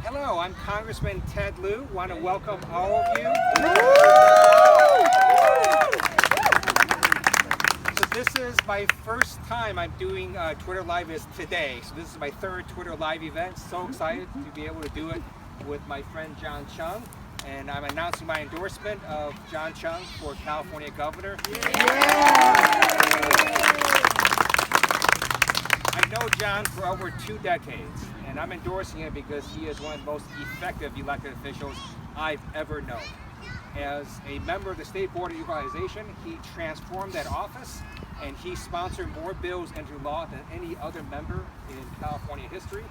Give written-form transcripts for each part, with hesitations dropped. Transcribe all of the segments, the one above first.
Hello, I'm Congressman Ted Lieu. Want to welcome all of you. So this is my first time I'm doing Twitter Live is today. So this is my third Twitter Live event. So excited to be able to do it with my friend John Chiang. And I'm announcing my endorsement of John Chiang for California Governor. I know John for over 2 decades, and I'm endorsing him because he is one of the most effective elected officials I've ever known. As a member of the State Board of Equalization, he transformed that office, and he sponsored more bills into law than any other member in California history.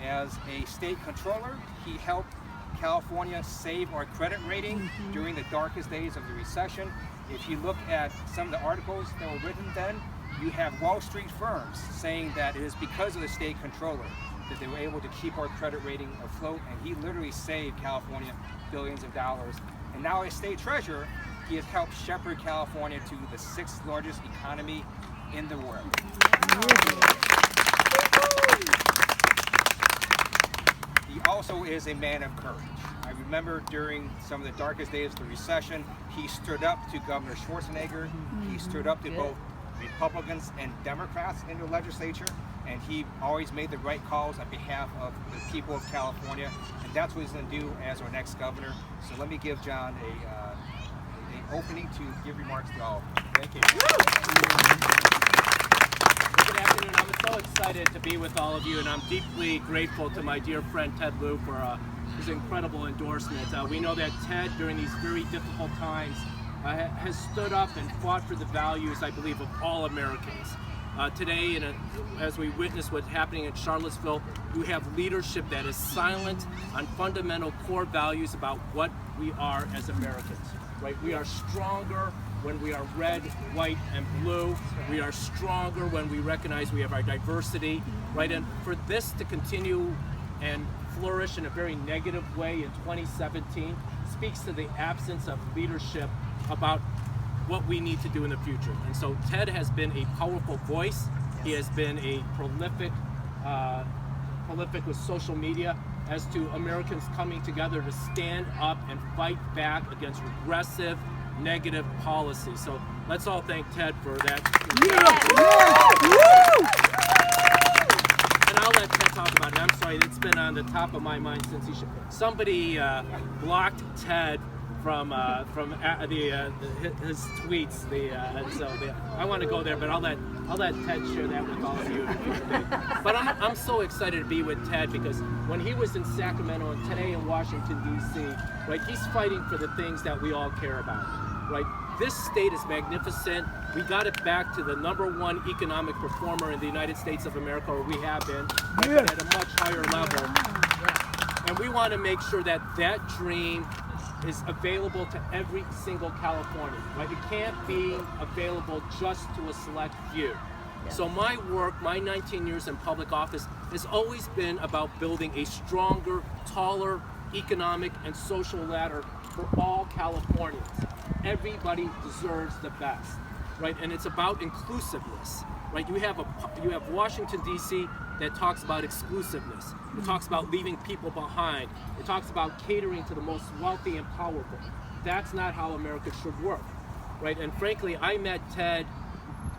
As a state controller, he helped California save our credit rating during the darkest days of the recession. If you look at some of the articles that were written then, you have Wall Street firms saying that it is because of the state controller that they were able to keep our credit rating afloat, and he literally saved California billions of dollars. And now as state treasurer, he has helped shepherd California to the 6th largest economy in the world. He also is a man of courage. I remember during some of the darkest days of the recession, he stood up to Governor Schwarzenegger. He stood up to both Republicans and Democrats in the legislature, and he always made the right calls on behalf of the people of California, and that's what he's going to do as our next governor. So let me give John an opening to give remarks to all of you. Thank you. Good afternoon. I'm so excited to be with all of you, and I'm deeply grateful to my dear friend Ted Lieu for his incredible endorsement. We know that Ted, during these very difficult times, has stood up and fought for the values, I believe, of all Americans. Today, as we witness what's happening in Charlottesville, you have leadership that is silent on fundamental core values about what we are as Americans. Right? We are stronger when we are red, white, and blue. We are stronger when we recognize we have our diversity. Right? And for this to continue and flourish in a very negative way in 2017 speaks to the absence of leadership about what we need to do in the future. And so Ted has been a powerful voice. He has been a prolific with social media as to Americans coming together to stand up and fight back against regressive, negative policy. So let's all thank Ted for that. And I'll let Ted talk about it. I'm sorry, it's been on the top of my mind since somebody blocked Ted from his tweets. I want to go there, but I'll let Ted share that with all of you. But I'm so excited to be with Ted because when he was in Sacramento and today in Washington D.C., right, he's fighting for the things that we all care about. Right, this state is magnificent. We got it back to the #1 economic performer in the United States of America, or we have been, at a much higher level. And we want to make sure that that dream is available to every single Californian, right? It can't be available just to a select few. So my work, my 19 years in public office, has always been about building a stronger, taller economic and social ladder for all Californians. Everybody deserves the best, right? And it's about inclusiveness, right? You have Washington, D.C. that talks about exclusiveness. It talks about leaving people behind. It talks about catering to the most wealthy and powerful. That's not how America should work, right? And frankly, I met Ted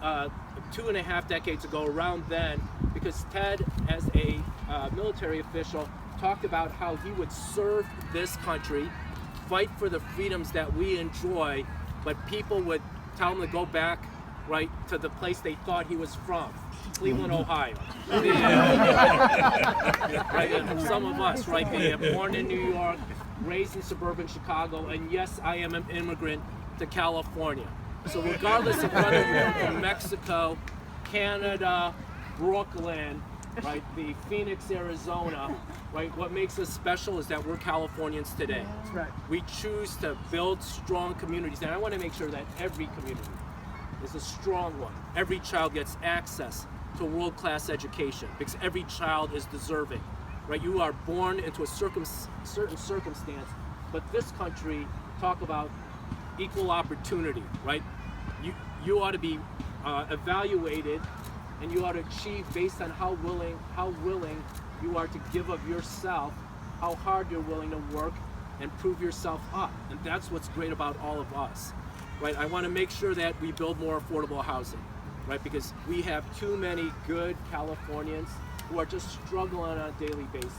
2.5 decades ago, around then, because Ted, as a military official, talked about how he would serve this country, fight for the freedoms that we enjoy, but people would tell him to go back, right, to the place they thought he was from. Cleveland, Ohio. Right, and some of us, right, born in New York, raised in suburban Chicago, and yes, I am an immigrant to California. So regardless of whether you're from Mexico, Canada, Brooklyn, right, the Phoenix, Arizona, right, what makes us special is that we're Californians today. That's right. We choose to build strong communities, and I want to make sure that every community is a strong one. Every child gets access to world-class education because every child is deserving, right? You are born into a certain circumstance, but this country talk about equal opportunity, right? You ought to be evaluated, and you ought to achieve based on how willing you are to give of yourself how hard you're willing to work and prove yourself up. And that's what's great about all of us, right? I want to make sure that we build more affordable housing, right? Because we have too many good Californians who are just struggling on a daily basis,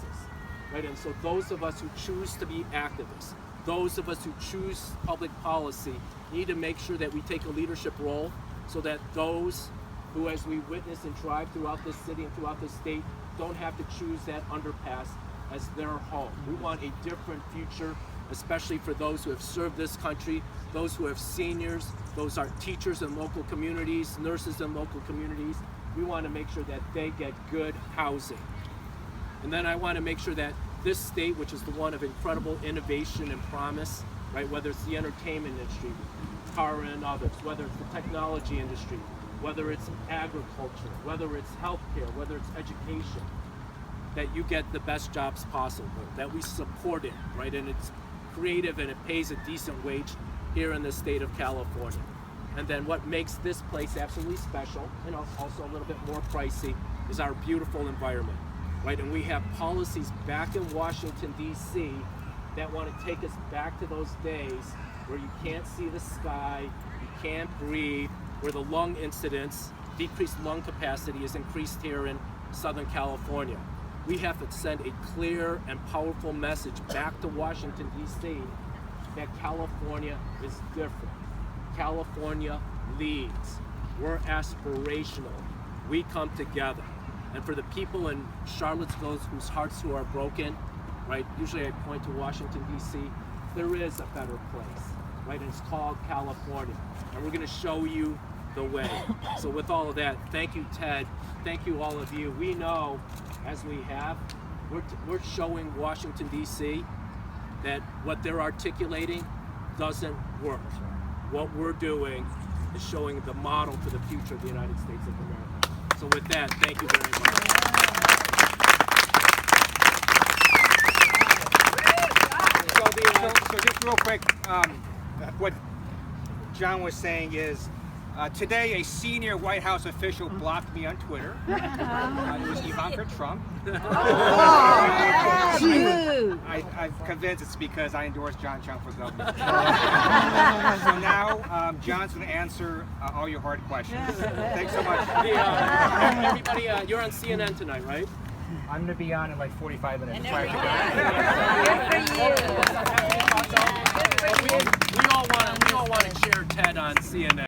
right? And so those of us who choose to be activists, those of us who choose public policy, need to make sure that we take a leadership role so that those who, as we witness and drive throughout this city and throughout the state, don't have to choose that underpass as their home. We want a different future, especially for those who have served this country, those who have seniors, those are teachers in local communities, nurses in local communities. We want to make sure that they get good housing. And then I want to make sure that this state, which is the one of incredible innovation and promise, right, whether it's the entertainment industry, car and others, whether it's the technology industry, whether it's agriculture, whether it's healthcare, whether it's education, that you get the best jobs possible, that we support it, right? And it's creative and it pays a decent wage here in the state of California. And then what makes this place absolutely special, and also a little bit more pricey, is our beautiful environment, right? And we have policies back in Washington, D.C. that want to take us back to those days where you can't see the sky, you can't breathe, where the lung incidence, decreased lung capacity is increased here in Southern California. We have to send a clear and powerful message back to Washington, D.C. that California is different. California leads. We're aspirational. We come together. And for the people in Charlottesville whose hearts who are broken, right, usually I point to Washington, D.C., there is a better place, right, and it's called California. And we're going to show you the way. So with all of that, thank you, Ted. Thank you, all of you. We know, as we have, we're showing Washington, D.C. that what they're articulating doesn't work. What we're doing is showing the model for the future of the United States of America. So with that, thank you very much. So just real quick, what John was saying is, today a senior White House official blocked me on Twitter. It was Ivanka Trump. I'm convinced it's because I endorsed John Chiang for governor. So now John's going to answer all your hard questions. Thanks so much. Everybody, you're on CNN tonight, right? I'm going to be on in like 45 minutes. We all want to cheer Ted on CNN.